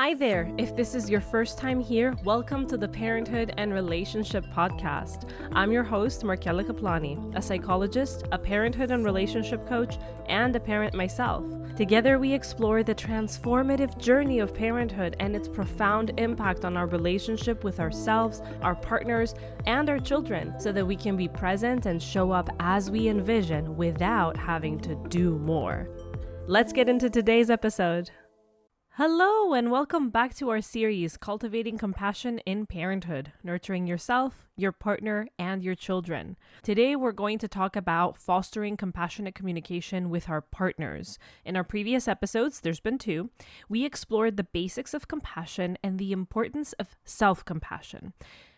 Hi there! If this is your first time here, welcome to the Parenthood and Relationship Podcast. I'm your host, Markella Kaplani, a psychologist, a parenthood and relationship coach, and a parent myself. Together, we explore the transformative journey of parenthood and its profound impact on our relationship with ourselves, our partners, and our children, so that we can be present and show up as we envision without having to do more. Let's get into today's episode. Hello, and welcome back to our series, Cultivating Compassion in Parenthood, Nurturing Yourself, your partner, and your children. Today, we're going to talk about fostering compassionate communication with our partners. In our previous episodes, there's been 2, we explored the basics of compassion and the importance of self-compassion.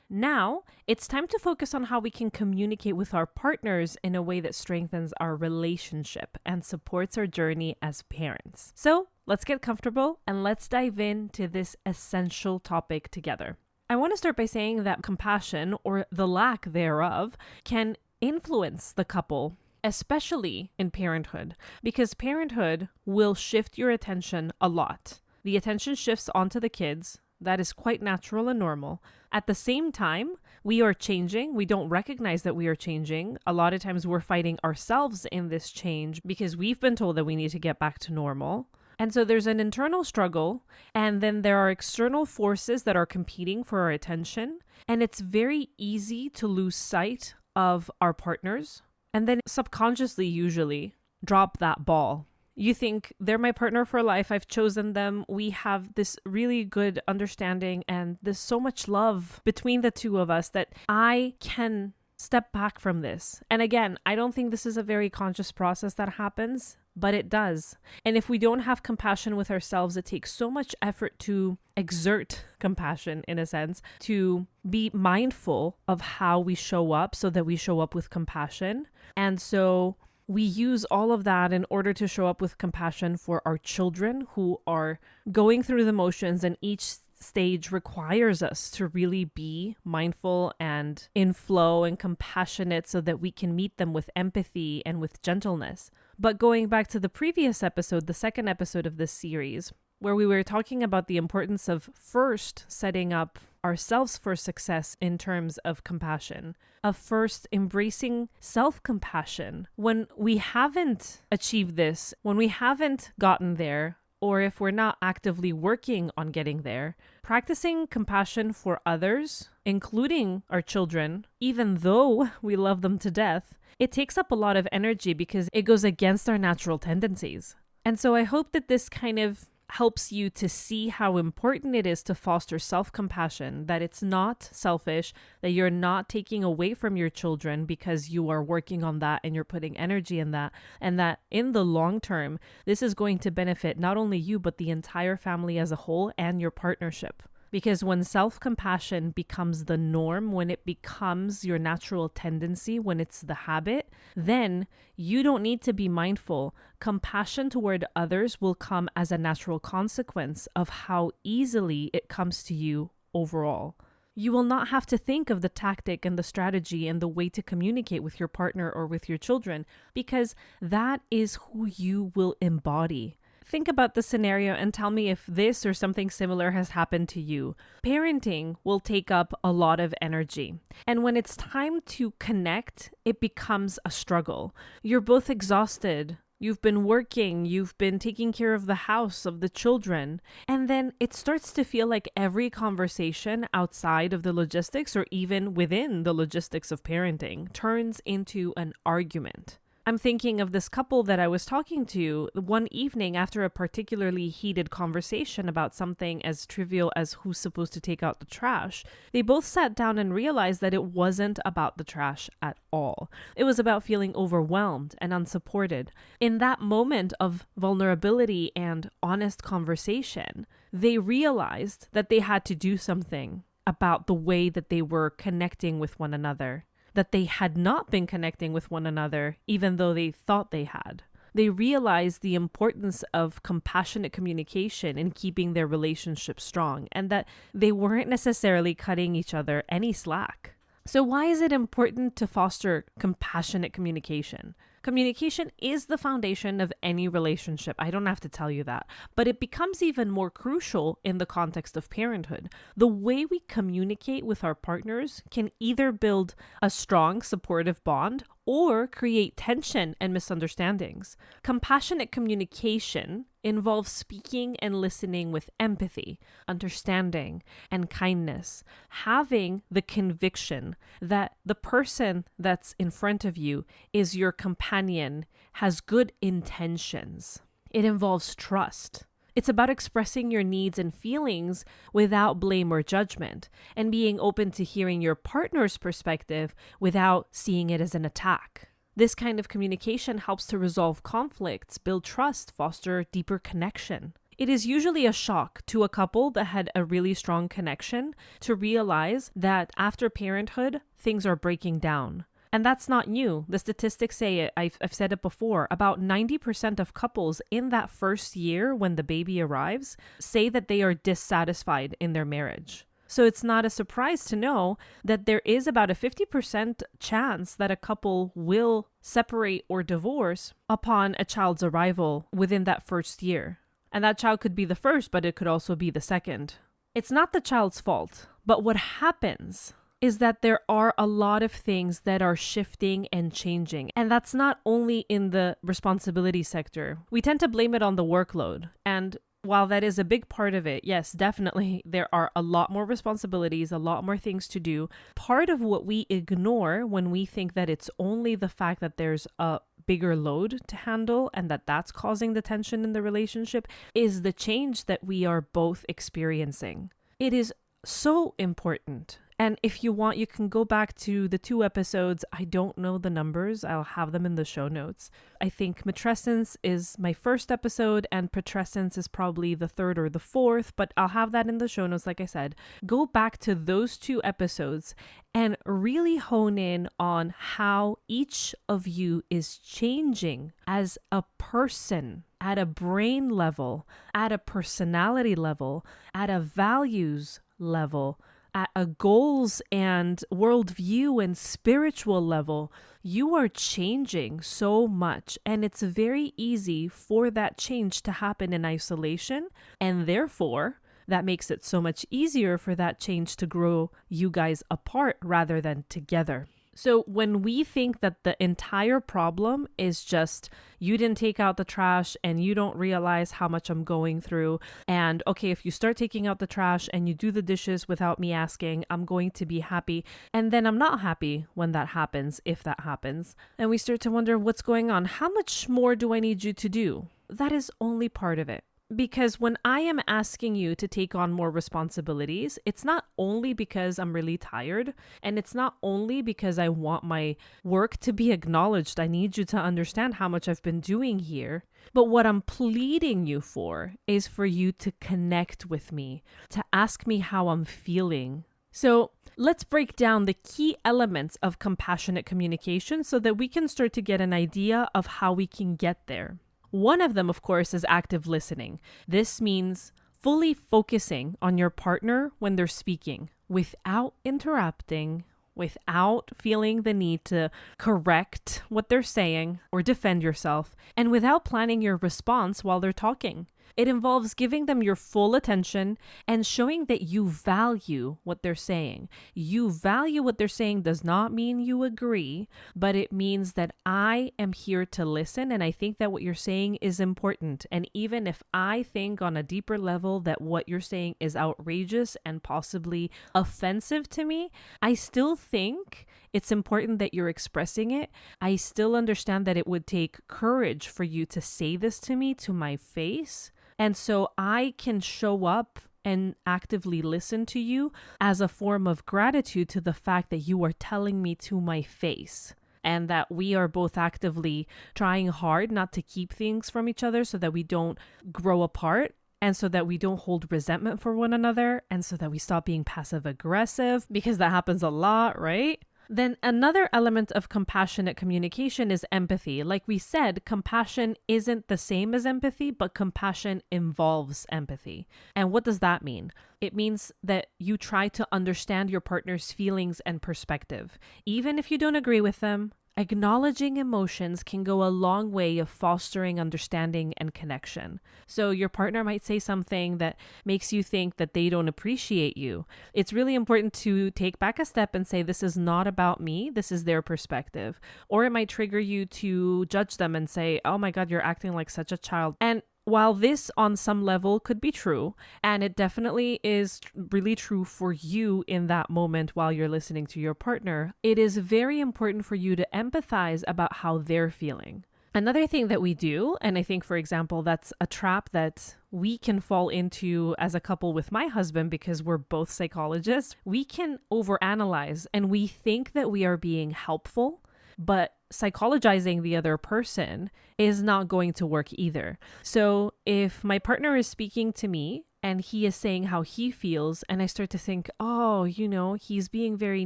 Now, it's time to focus on how we can communicate with our partners in a way that strengthens our relationship and supports our journey as parents. So, let's get comfortable and let's dive into this essential topic together. I want to start by saying that compassion, or the lack thereof, can influence the couple, especially in parenthood, because parenthood will shift your attention a lot. The attention shifts onto the kids. That is quite natural and normal. At the same time, we are changing. We don't recognize that we are changing. A lot of times we're fighting ourselves in this change because we've been told that we need to get back to normal. And so there's an internal struggle, and then there are external forces that are competing for our attention. And it's very easy to lose sight of our partners and then subconsciously usually drop that ball. You think, they're my partner for life, I've chosen them, we have this really good understanding and there's so much love between the two of us that I can step back from this. And again, I don't think this is a very conscious process that happens, but it does. And if we don't have compassion with ourselves, it takes so much effort to exert compassion, in a sense, to be mindful of how we show up so that we show up with compassion. And so we use all of that in order to show up with compassion for our children who are going through the motions, and each stage requires us to really be mindful and in flow and compassionate so that we can meet them with empathy and with gentleness. But going back to the previous episode, the second episode of this series, where we were talking about the importance of first setting up ourselves for success in terms of compassion, of first embracing self-compassion. When we haven't achieved this, when we haven't gotten there, or if we're not actively working on getting there, practicing compassion for others, including our children, even though we love them to death, it takes up a lot of energy because it goes against our natural tendencies. And so I hope that this kind of helps you to see how important it is to foster self-compassion, that it's not selfish, that you're not taking away from your children because you are working on that and you're putting energy in that, and that in the long term, this is going to benefit not only you, but the entire family as a whole and your partnership. Because when self-compassion becomes the norm, when it becomes your natural tendency, when it's the habit, then you don't need to be mindful. Compassion toward others will come as a natural consequence of how easily it comes to you overall. You will not have to think of the tactic and the strategy and the way to communicate with your partner or with your children, because that is who you will embody. Think about the scenario and tell me if this or something similar has happened to you. Parenting will take up a lot of energy. And when it's time to connect, it becomes a struggle. You're both exhausted. You've been working, you've been taking care of the house, of the children. And then it starts to feel like every conversation outside of the logistics or even within the logistics of parenting turns into an argument. I'm thinking of this couple that I was talking to one evening after a particularly heated conversation about something as trivial as who's supposed to take out the trash. They both sat down and realized that it wasn't about the trash at all. It was about feeling overwhelmed and unsupported. In that moment of vulnerability and honest conversation, they realized that they had to do something about the way that they were connecting with one another, that they had not been connecting with one another, even though they thought they had. They realized the importance of compassionate communication in keeping their relationship strong, and that they weren't necessarily cutting each other any slack. So why is it important to foster compassionate communication? Communication is the foundation of any relationship. I don't have to tell you that. But it becomes even more crucial in the context of parenthood. The way we communicate with our partners can either build a strong, supportive bond or create tension and misunderstandings. Compassionate communication involves speaking and listening with empathy, understanding, and kindness, having the conviction that the person that's in front of you is your companion, has good intentions. It involves trust. It's about expressing your needs and feelings without blame or judgment, and being open to hearing your partner's perspective without seeing it as an attack. This kind of communication helps to resolve conflicts, build trust, foster deeper connection. It is usually a shock to a couple that had a really strong connection to realize that after parenthood, things are breaking down. And that's not new. The statistics say it. I've said it before. About 90% of couples in that first year when the baby arrives say that they are dissatisfied in their marriage. So it's not a surprise to know that there is about a 50% chance that a couple will separate or divorce upon a child's arrival within that first year. And that child could be the first, but it could also be the second. It's not the child's fault, but what happens is that there are a lot of things that are shifting and changing. And that's not only in the responsibility sector. We tend to blame it on the workload. And while that is a big part of it, yes, definitely, there are a lot more responsibilities, a lot more things to do. Part of what we ignore when we think that it's only the fact that there's a bigger load to handle and that that's causing the tension in the relationship is the change that we are both experiencing. It is so important. And if you want, you can go back to the 2 episodes. I don't know the numbers. I'll have them in the show notes. I think matrescence is my first episode and putrescence is probably the 3rd or the 4th, but I'll have that in the show notes. Like I said, go back to those 2 episodes and really hone in on how each of you is changing as a person, at a brain level, at a personality level, at a values level, at a goals and worldview and spiritual level. You are changing so much, and it's very easy for that change to happen in isolation, and therefore that makes it so much easier for that change to grow you guys apart rather than together. So when we think that the entire problem is just you didn't take out the trash and you don't realize how much I'm going through, and okay, if you start taking out the trash and you do the dishes without me asking, I'm going to be happy, and then I'm not happy when that happens, if that happens, and we start to wonder what's going on. How much more do I need you to do? That is only part of it. Because when I am asking you to take on more responsibilities, it's not only because I'm really tired, and it's not only because I want my work to be acknowledged. I need you to understand how much I've been doing here. But what I'm pleading you for is for you to connect with me, to ask me how I'm feeling. So let's break down the key elements of compassionate communication so that we can start to get an idea of how we can get there. One of them, of course, is active listening. This means fully focusing on your partner when they're speaking without interrupting, without feeling the need to correct what they're saying or defend yourself, and without planning your response while they're talking. It involves giving them your full attention and showing that you value what they're saying. You value what they're saying does not mean you agree, but it means that I am here to listen, and I think that what you're saying is important. And even if I think on a deeper level that what you're saying is outrageous and possibly offensive to me, I still think it's important that you're expressing it. I still understand that it would take courage for you to say this to me to my face. And so I can show up and actively listen to you as a form of gratitude to the fact that you are telling me to my face, and that we are both actively trying hard not to keep things from each other so that we don't grow apart, and so that we don't hold resentment for one another, and so that we stop being passive aggressive, because that happens a lot, right? Then another element of compassionate communication is empathy. Like we said, compassion isn't the same as empathy, but compassion involves empathy. And what does that mean? It means that you try to understand your partner's feelings and perspective. Even if you don't agree with them, acknowledging emotions can go a long way of fostering understanding and connection. So your partner might say something that makes you think that they don't appreciate you. It's really important to take back a step and say, this is not about me. This is their perspective. Or it might trigger you to judge them and say, oh my God, you're acting like such a child. And while this on some level could be true, and it definitely is really true for you in that moment while you're listening to your partner, it is very important for you to empathize about how they're feeling. Another thing that we do, and I think, for example, that's a trap that we can fall into as a couple with my husband because we're both psychologists, we can overanalyze and we think that we are being helpful, but psychologizing the other person is not going to work either. So if my partner is speaking to me and he is saying how he feels, and I start to think, oh, he's being very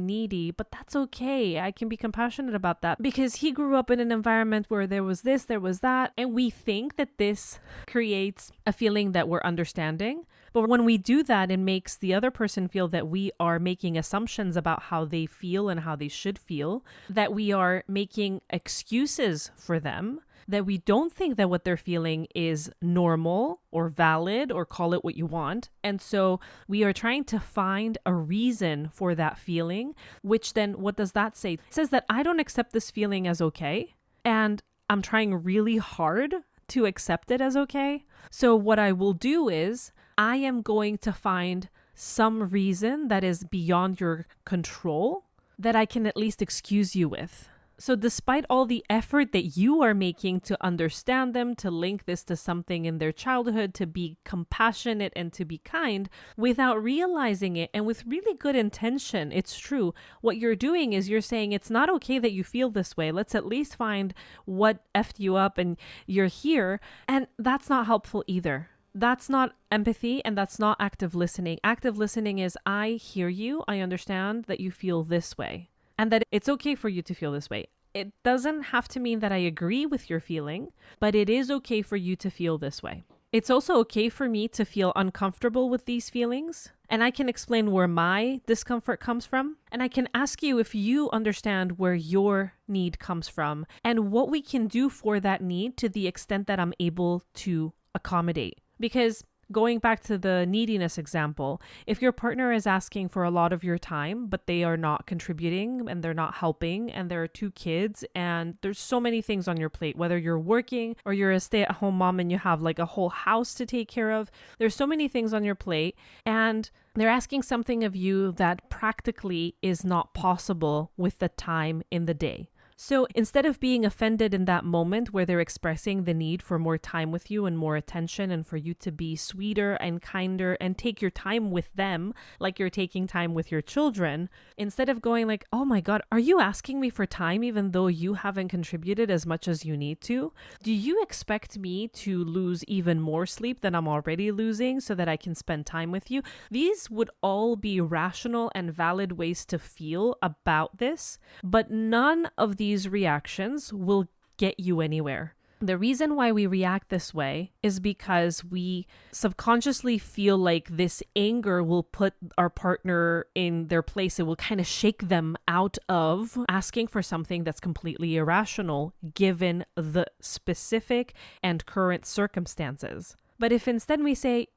needy, but that's okay. I can be compassionate about that because he grew up in an environment where there was this, there was that. And we think that this creates a feeling that we're understanding. But when we do that, it makes the other person feel that we are making assumptions about how they feel and how they should feel, that we are making excuses for them, that we don't think that what they're feeling is normal or valid, or call it what you want. And so we are trying to find a reason for that feeling, which then what does that say? It says that I don't accept this feeling as okay, and I'm trying really hard to accept it as okay. So what I will do is I am going to find some reason that is beyond your control that I can at least excuse you with. So despite all the effort that you are making to understand them, to link this to something in their childhood, to be compassionate and to be kind, without realizing it and with really good intention, it's true. What you're doing is you're saying it's not okay that you feel this way. Let's at least find what effed you up and you're here. And that's not helpful either. That's not empathy, and that's not active listening. Active listening is I hear you, I understand that you feel this way, and that it's okay for you to feel this way. It doesn't have to mean that I agree with your feeling, but it is okay for you to feel this way. It's also okay for me to feel uncomfortable with these feelings, and I can explain where my discomfort comes from, and I can ask you if you understand where your need comes from and what we can do for that need to the extent that I'm able to accommodate. Because going back to the neediness example, if your partner is asking for a lot of your time, but they are not contributing and they're not helping, and there are 2 kids and there's so many things on your plate, whether you're working or you're a stay-at-home mom and you have like a whole house to take care of, there's so many things on your plate, and they're asking something of you that practically is not possible with the time in the day. So instead of being offended in that moment where they're expressing the need for more time with you and more attention and for you to be sweeter and kinder and take your time with them like you're taking time with your children, instead of going like, oh my God, are you asking me for time even though you haven't contributed as much as you need to? Do you expect me to lose even more sleep than I'm already losing so that I can spend time with you? These would all be rational and valid ways to feel about this, but none of these reactions will get you anywhere. The reason why we react this way is because we subconsciously feel like this anger will put our partner in their place. It will kind of shake them out of asking for something that's completely irrational given the specific and current circumstances. But if instead we say,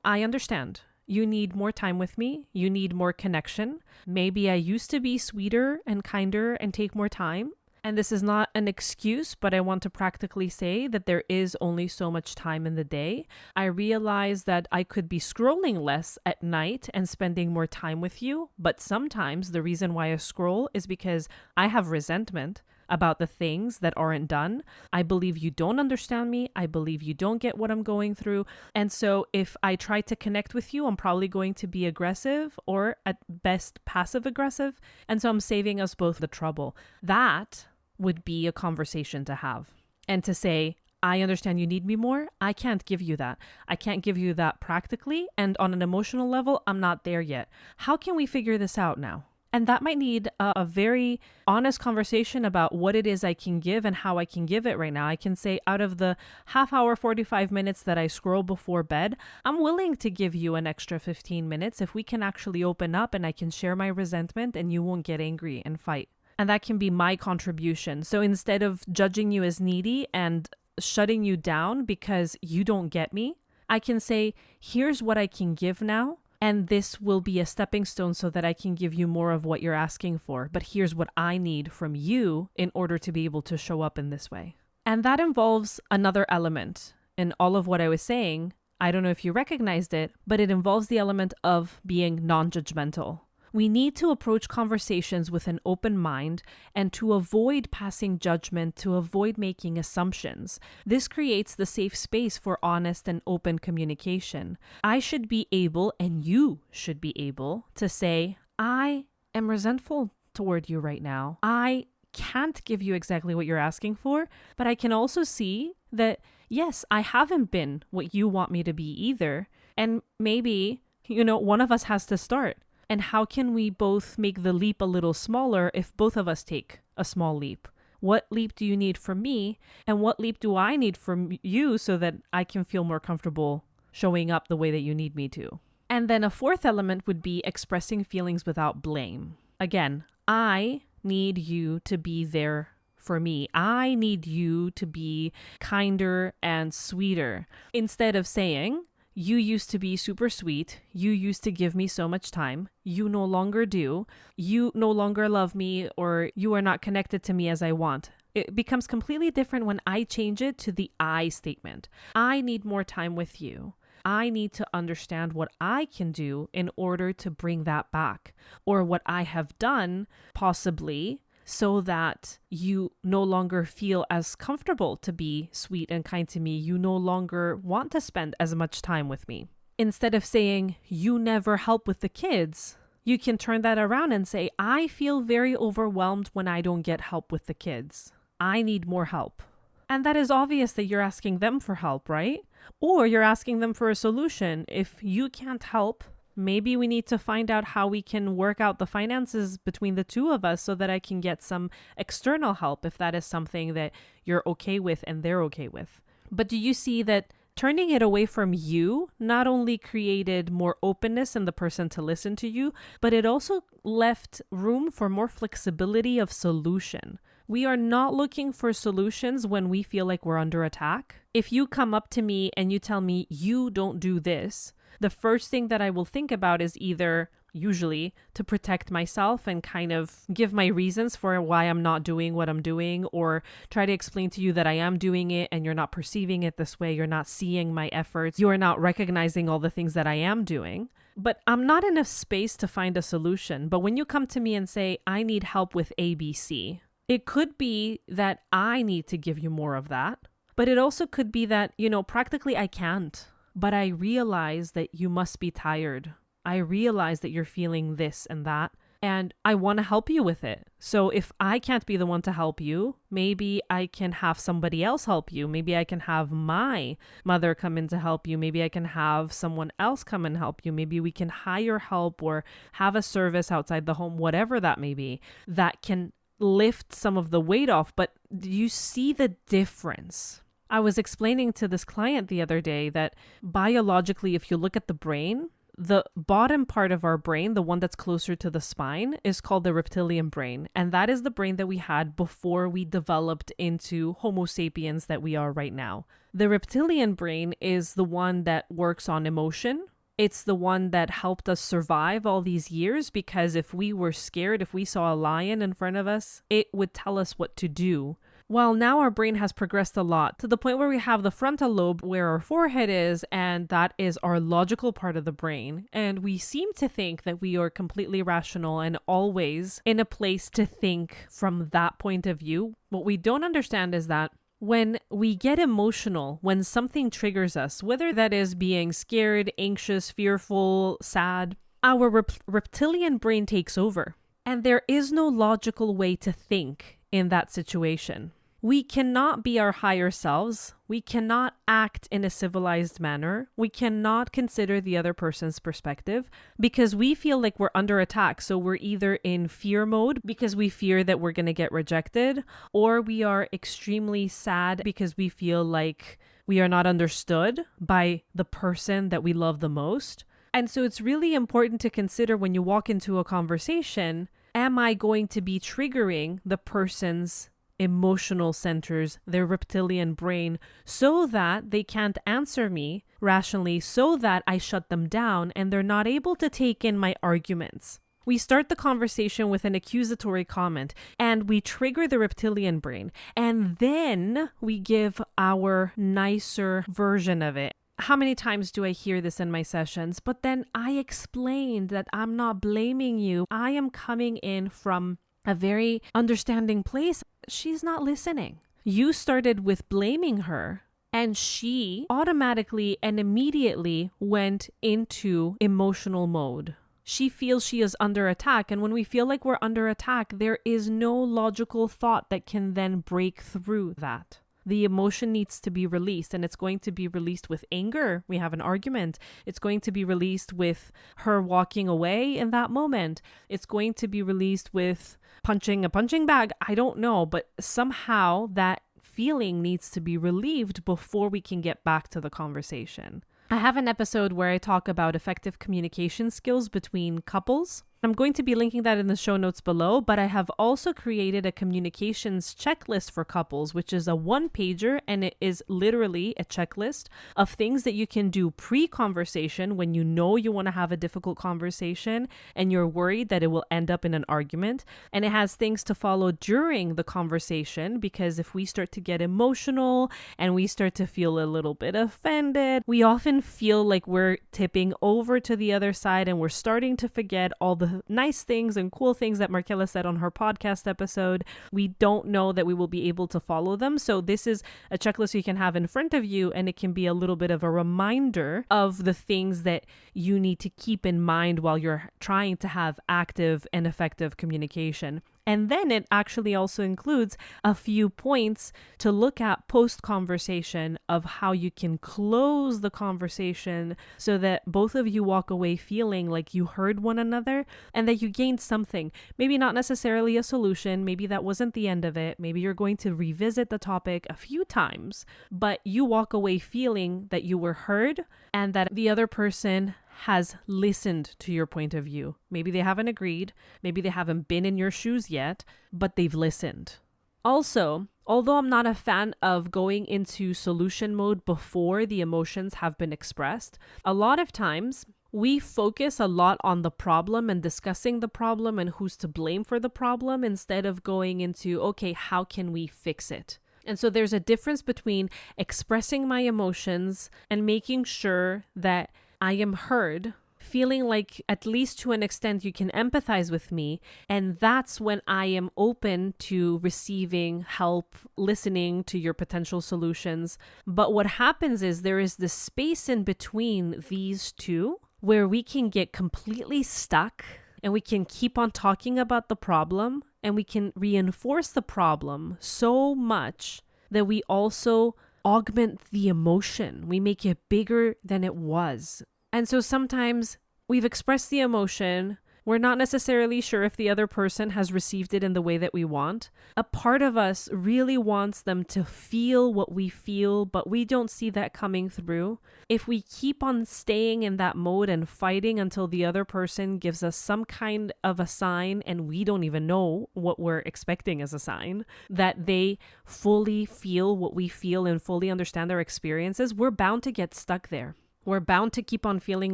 I understand. You need more time with me. You need more connection. Maybe I used to be sweeter and kinder and take more time. And this is not an excuse, but I want to practically say that there is only so much time in the day. I realize that I could be scrolling less at night and spending more time with you. But sometimes the reason why I scroll is because I have resentment about the things that aren't done. I believe you don't understand me. I believe you don't get what I'm going through. And so if I try to connect with you, I'm probably going to be aggressive or at best passive aggressive. And so I'm saving us both the trouble. That would be a conversation to have and to say, I understand you need me more. I can't give you that. I can't give you that practically. And on an emotional level, I'm not there yet. How can we figure this out now? And that might need a very honest conversation about what it is I can give and how I can give it right now. I can say out of the half hour, 45 minutes that I scroll before bed, I'm willing to give you an extra 15 minutes if we can actually open up and I can share my resentment and you won't get angry and fight. And that can be my contribution. So instead of judging you as needy and shutting you down because you don't get me, I can say, here's what I can give now. And this will be a stepping stone so that I can give you more of what you're asking for. But here's what I need from you in order to be able to show up in this way. And that involves another element in all of what I was saying. I don't know if you recognized it, but it involves the element of being non-judgmental. We need to approach conversations with an open mind and to avoid passing judgment, to avoid making assumptions. This creates the safe space for honest and open communication. I should be able, and you should be able, to say, I am resentful toward you right now. I can't give you exactly what you're asking for, but I can also see that, yes, I haven't been what you want me to be either. And maybe, one of us has to start. And how can we both make the leap a little smaller if both of us take a small leap? What leap do you need from me? And what leap do I need from you so that I can feel more comfortable showing up the way that you need me to? And then a fourth element would be expressing feelings without blame. Again, I need you to be there for me. I need you to be kinder and sweeter. Instead of saying, you used to be super sweet. You used to give me so much time. You no longer do. You no longer love me, or you are not connected to me as I want. It becomes completely different when I change it to the I statement. I need more time with you. I need to understand what I can do in order to bring that back, or what I have done, possibly, so that you no longer feel as comfortable to be sweet and kind to me. You no longer want to spend as much time with me. Instead of saying, you never help with the kids, you can turn that around and say, I feel very overwhelmed when I don't get help with the kids. I need more help. And that is obvious that you're asking them for help, right? Or you're asking them for a solution. If you can't help, maybe we need to find out how we can work out the finances between the two of us so that I can get some external help if that is something that you're okay with and they're okay with. But do you see that turning it away from you not only created more openness in the person to listen to you, but it also left room for more flexibility of solution. We are not looking for solutions when we feel like we're under attack. If you come up to me and you tell me you don't do this, the first thing that I will think about is either, usually, to protect myself and kind of give my reasons for why I'm not doing what I'm doing, or try to explain to you that I am doing it and you're not perceiving it this way. You're not seeing my efforts. You are not recognizing all the things that I am doing. But I'm not in a space to find a solution. But when you come to me and say, I need help with ABC, it could be that I need to give you more of that. But it also could be that, practically I can't. But I realize that you must be tired. I realize that you're feeling this and that, and I want to help you with it. So if I can't be the one to help you, maybe I can have somebody else help you. Maybe I can have my mother come in to help you. Maybe I can have someone else come and help you. Maybe we can hire help or have a service outside the home, whatever that may be, that can lift some of the weight off. But do you see the difference? I was explaining to this client the other day that biologically, if you look at the brain, the bottom part of our brain, the one that's closer to the spine, is called the reptilian brain. And that is the brain that we had before we developed into Homo sapiens that we are right now. The reptilian brain is the one that works on emotion. It's the one that helped us survive all these years, because if we were scared, if we saw a lion in front of us, it would tell us what to do. Well, now our brain has progressed a lot to the point where we have the frontal lobe where our forehead is, and that is our logical part of the brain. And we seem to think that we are completely rational and always in a place to think from that point of view. What we don't understand is that when we get emotional, when something triggers us, whether that is being scared, anxious, fearful, sad, our reptilian brain takes over. And there is no logical way to think in that situation. We cannot be our higher selves. We cannot act in a civilized manner. We cannot consider the other person's perspective because we feel like we're under attack. So we're either in fear mode because we fear that we're going to get rejected, or we are extremely sad because we feel like we are not understood by the person that we love the most. And so it's really important to consider when you walk into a conversation am I going to be triggering the person's emotional centers, their reptilian brain, so that they can't answer me rationally, so that I shut them down and they're not able to take in my arguments? We start the conversation with an accusatory comment and we trigger the reptilian brain, and then we give our nicer version of it. How many times do I hear this in my sessions? But then I explained that I'm not blaming you. I am coming in from a very understanding place. She's not listening. You started with blaming her, and she automatically and immediately went into emotional mode. She feels she is under attack. And when we feel like we're under attack, there is no logical thought that can then break through that. The emotion needs to be released, and it's going to be released with anger. We have an argument. It's going to be released with her walking away in that moment. It's going to be released with punching a punching bag. I don't know, but somehow that feeling needs to be relieved before we can get back to the conversation. I have an episode where I talk about effective communication skills between couples. I'm going to be linking that in the show notes below, but I have also created a communications checklist for couples, which is a 1-pager, and it is literally a checklist of things that you can do pre-conversation when you know you want to have a difficult conversation and you're worried that it will end up in an argument. And it has things to follow during the conversation, because if we start to get emotional and we start to feel a little bit offended, we often feel like we're tipping over to the other side and we're starting to forget all the nice things and cool things that Markella said on her podcast episode. We don't know that we will be able to follow them. So this is a checklist you can have in front of you, and it can be a little bit of a reminder of the things that you need to keep in mind while you're trying to have active and effective communication. And then it actually also includes a few points to look at post-conversation of how you can close the conversation so that both of you walk away feeling like you heard one another and that you gained something. Maybe not necessarily a solution. Maybe that wasn't the end of it. Maybe you're going to revisit the topic a few times, but you walk away feeling that you were heard and that the other person has listened to your point of view. Maybe they haven't agreed, maybe they haven't been in your shoes yet, but they've listened. Also, although I'm not a fan of going into solution mode before the emotions have been expressed, a lot of times we focus a lot on the problem and discussing the problem and who's to blame for the problem instead of going into, okay, how can we fix it? And so there's a difference between expressing my emotions and making sure that I am heard, feeling like at least to an extent you can empathize with me. And that's when I am open to receiving help, listening to your potential solutions. But what happens is there is this space in between these two where we can get completely stuck and we can keep on talking about the problem and we can reinforce the problem so much that we also augment the emotion. We make it bigger than it was. And so sometimes we've expressed the emotion. We're not necessarily sure if the other person has received it in the way that we want. A part of us really wants them to feel what we feel, but we don't see that coming through. If we keep on staying in that mode and fighting until the other person gives us some kind of a sign, and we don't even know what we're expecting as a sign, that they fully feel what we feel and fully understand their experiences, we're bound to get stuck there. We're bound to keep on feeling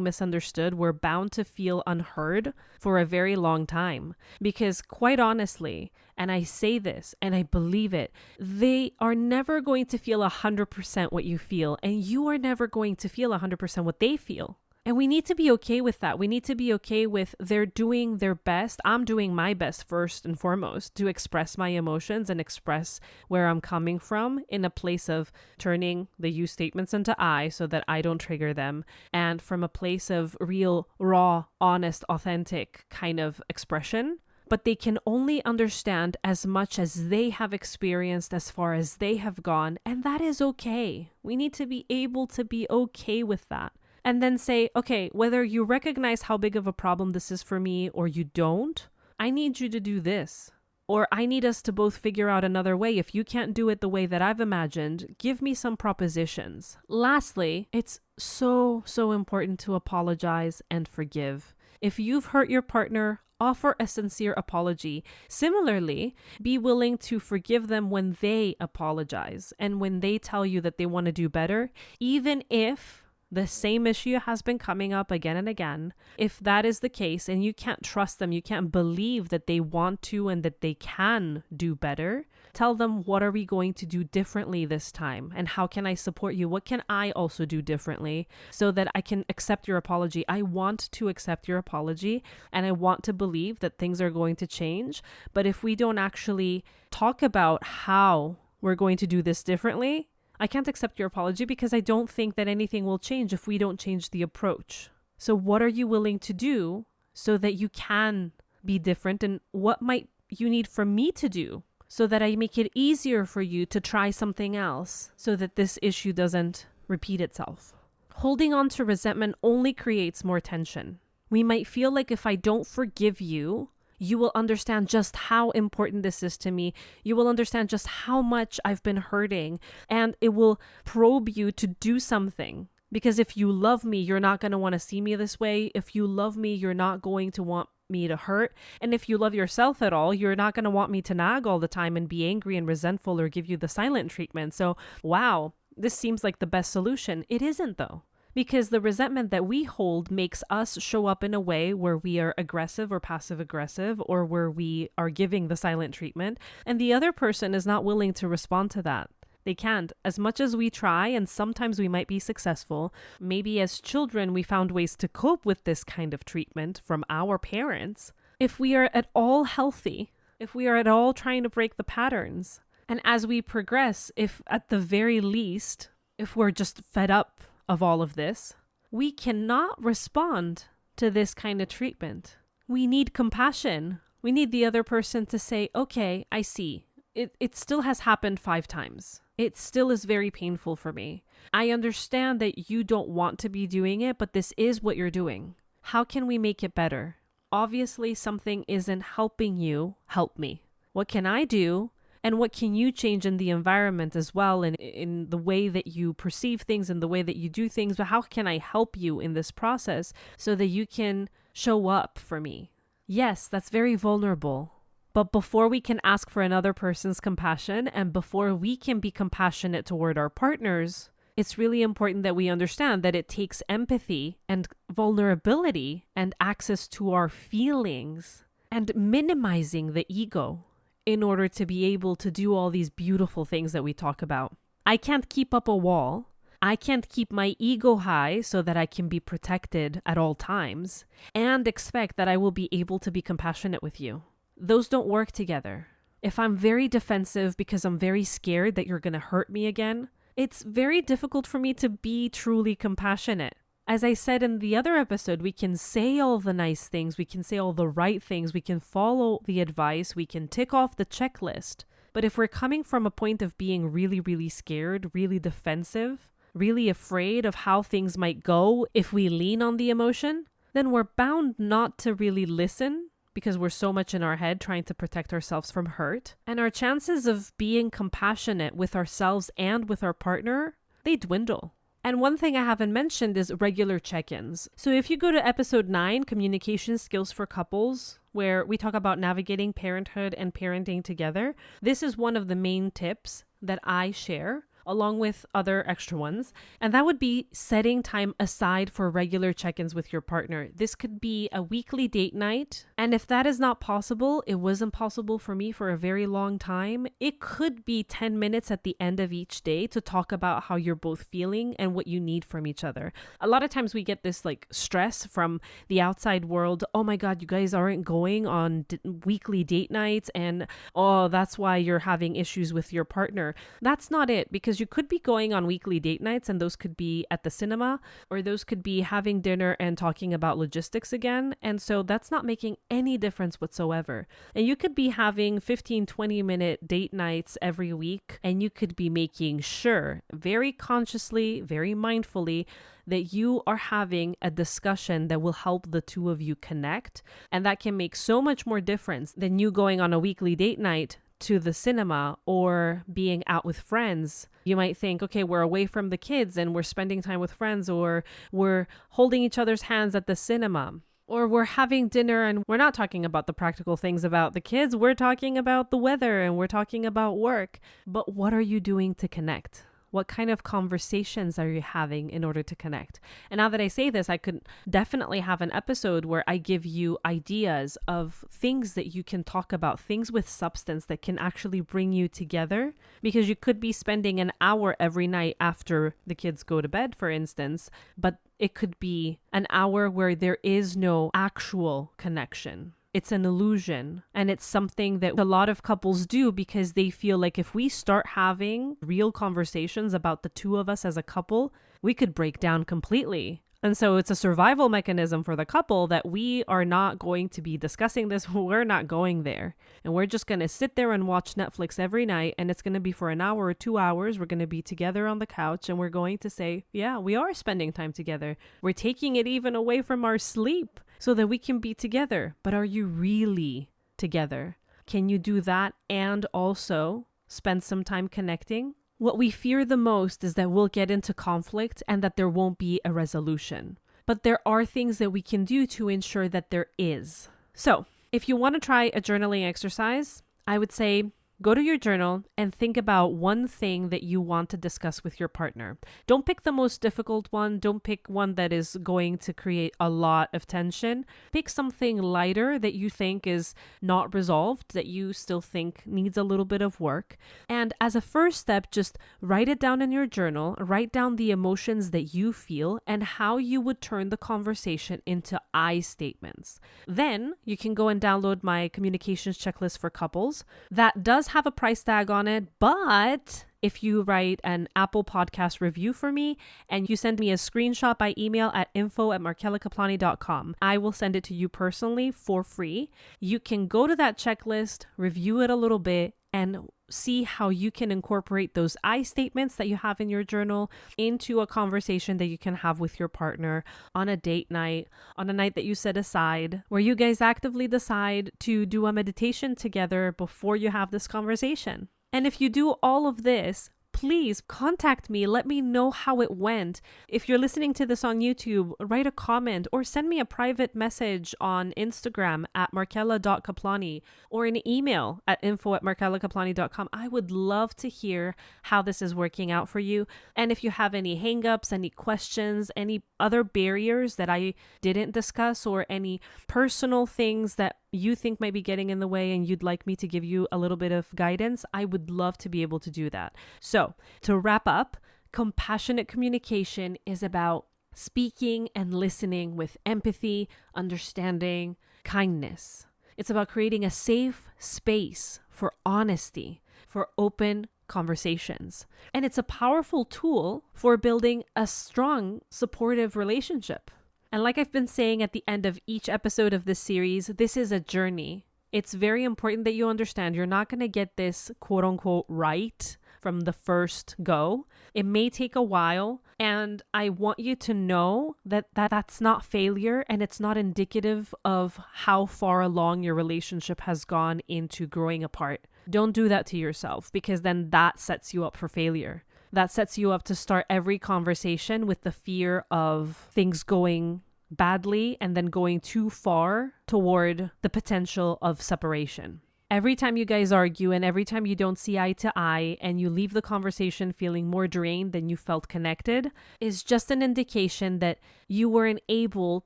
misunderstood. We're bound to feel unheard for a very long time. Because quite honestly, and I say this and I believe it, they are never going to feel 100% what you feel. And you are never going to feel 100% what they feel. And we need to be okay with that. We need to be okay with they're doing their best. I'm doing my best first and foremost to express my emotions and express where I'm coming from in a place of turning the you statements into I so that I don't trigger them. And from a place of real, raw, honest, authentic kind of expression. But they can only understand as much as they have experienced as far as they have gone. And that is okay. We need to be able to be okay with that. And then say, okay, whether you recognize how big of a problem this is for me or you don't, I need you to do this. Or I need us to both figure out another way. If you can't do it the way that I've imagined, give me some propositions. Lastly, it's so important to apologize and forgive. If you've hurt your partner, offer a sincere apology. Similarly, be willing to forgive them when they apologize and when they tell you that they want to do better, even if the same issue has been coming up again and again. If that is the case and you can't trust them, you can't believe that they want to and that they can do better, tell them, what are we going to do differently this time? And how can I support you? What can I also do differently so that I can accept your apology? I want to accept your apology and I want to believe that things are going to change. But if we don't actually talk about how we're going to do this differently, I can't accept your apology because I don't think that anything will change if we don't change the approach. So what are you willing to do so that you can be different? And what might you need from me to do so that I make it easier for you to try something else so that this issue doesn't repeat itself? Holding on to resentment only creates more tension. We might feel like if I don't forgive you, you will understand just how important this is to me. You will understand just how much I've been hurting, and it will probe you to do something. Because if you love me, you're not going to want to see me this way. If you love me, you're not going to want me to hurt. And if you love yourself at all, you're not going to want me to nag all the time and be angry and resentful or give you the silent treatment. So, wow, this seems like the best solution. It isn't though. Because the resentment that we hold makes us show up in a way where we are aggressive or passive aggressive, or where we are giving the silent treatment, and the other person is not willing to respond to that. They can't. As much as we try, and sometimes we might be successful, maybe as children we found ways to cope with this kind of treatment from our parents. If we are at all healthy, if we are at all trying to break the patterns, and as we progress, if at the very least, if we're just fed up of all of this, we cannot respond to this kind of treatment. We need compassion. We need the other person to say, okay, I see. It still has happened 5 times. It still is very painful for me. I understand that you don't want to be doing it, but this is what you're doing. How can we make it better? Obviously, something isn't helping you. Help me. What can I do? And what can you change in the environment as well, and in the way that you perceive things and the way that you do things? But how can I help you in this process so that you can show up for me? Yes, that's very vulnerable. But before we can ask for another person's compassion, and before we can be compassionate toward our partners, it's really important that we understand that it takes empathy and vulnerability and access to our feelings and minimizing the ego in order to be able to do all these beautiful things that we talk about. I can't keep up a wall. I can't keep my ego high so that I can be protected at all times and expect that I will be able to be compassionate with you. Those don't work together. If I'm very defensive because I'm very scared that you're going to hurt me again, it's very difficult for me to be truly compassionate. As I said in the other episode, we can say all the nice things, we can say all the right things, we can follow the advice, we can tick off the checklist. But if we're coming from a point of being really, really scared, really defensive, really afraid of how things might go if we lean on the emotion, then we're bound not to really listen because we're so much in our head trying to protect ourselves from hurt. And our chances of being compassionate with ourselves and with our partner, they dwindle. And one thing I haven't mentioned is regular check-ins. So if you go to episode 9, Communication Skills for Couples, where we talk about navigating parenthood and parenting together, this is one of the main tips that I share, along with other extra ones. And that would be setting time aside for regular check-ins with your partner. This could be a weekly date night. And if that is not possible, it wasn't possible for me for a very long time. It could be 10 minutes at the end of each day to talk about how you're both feeling and what you need from each other. A lot of times we get this stress from the outside world. Oh my God, you guys aren't going on weekly date nights. And oh, that's why you're having issues with your partner. That's not it, because because you could be going on weekly date nights, and those could be at the cinema, or those could be having dinner and talking about logistics again. And so that's not making any difference whatsoever. And you could be having 15-20 minute date nights every week, and you could be making sure very consciously, very mindfully, that you are having a discussion that will help the two of you connect. And that can make so much more difference than you going on a weekly date night to the cinema or being out with friends. You might think, okay, we're away from the kids and we're spending time with friends, or we're holding each other's hands at the cinema, or we're having dinner and we're not talking about the practical things about the kids. We're talking about the weather and we're talking about work. But what are you doing to connect? What kind of conversations are you having in order to connect? And now that I say this, I could definitely have an episode where I give you ideas of things that you can talk about, things with substance that can actually bring you together, because you could be spending an hour every night after the kids go to bed, for instance, but it could be an hour where there is no actual connection. It's an illusion, and it's something that a lot of couples do because they feel like if we start having real conversations about the two of us as a couple, we could break down completely. And so it's a survival mechanism for the couple that we are not going to be discussing this. We're not going there. And we're just going to sit there and watch Netflix every night. And it's going to be for an hour or 2 hours. We're going to be together on the couch and we're going to say, yeah, we are spending time together. We're taking it even away from our sleep so that we can be together. But are you really together? Can you do that and also spend some time connecting? What we fear the most is that we'll get into conflict and that there won't be a resolution. But there are things that we can do to ensure that there is. So, if you want to try a journaling exercise, I would say go to your journal and think about one thing that you want to discuss with your partner. Don't pick the most difficult one. Don't pick one that is going to create a lot of tension. Pick something lighter that you think is not resolved, that you still think needs a little bit of work. And as a first step, just write it down in your journal. Write down the emotions that you feel and how you would turn the conversation into I statements. Then you can go and download my communications checklist for couples. That does have a price tag on it, but if you write an Apple Podcast review for me and you send me a screenshot by email at info@markelakaplani.com, I will send it to you personally for free. You can go to that checklist, review it a little bit, and see how you can incorporate those I statements that you have in your journal into a conversation that you can have with your partner on a date night, on a night that you set aside, where you guys actively decide to do a meditation together before you have this conversation. And if you do all of this, please contact me. Let me know how it went. If you're listening to this on YouTube, write a comment or send me a private message on Instagram at markella.kaplani or an email at info@markellakaplani.com. I would love to hear how this is working out for you. And if you have any hangups, any questions, any other barriers that I didn't discuss, or any personal things that you think might be getting in the way and you'd like me to give you a little bit of guidance, I would love to be able to do that. So to wrap up, compassionate communication is about speaking and listening with empathy, understanding, kindness. It's about creating a safe space for honesty, for open conversations. And it's a powerful tool for building a strong, supportive relationship. And like I've been saying at the end of each episode of this series, this is a journey. It's very important that you understand you're not going to get this quote unquote right from the first go. It may take a while, and I want you to know that that's not failure, and it's not indicative of how far along your relationship has gone into growing apart. Don't do that to yourself, because then that sets you up for failure. That sets you up to start every conversation with the fear of things going badly and then going too far toward the potential of separation. Every time you guys argue and every time you don't see eye to eye and you leave the conversation feeling more drained than you felt connected is just an indication that you weren't able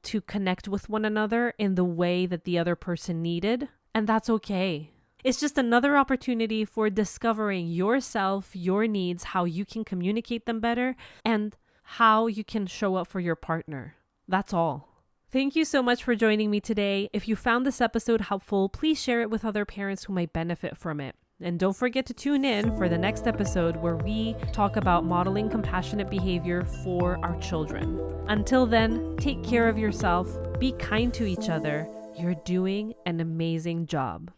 to connect with one another in the way that the other person needed. And that's okay. It's just another opportunity for discovering yourself, your needs, how you can communicate them better, and how you can show up for your partner. That's all. Thank you so much for joining me today. If you found this episode helpful, please share it with other parents who might benefit from it. And don't forget to tune in for the next episode where we talk about modeling compassionate behavior for our children. Until then, take care of yourself, be kind to each other. You're doing an amazing job.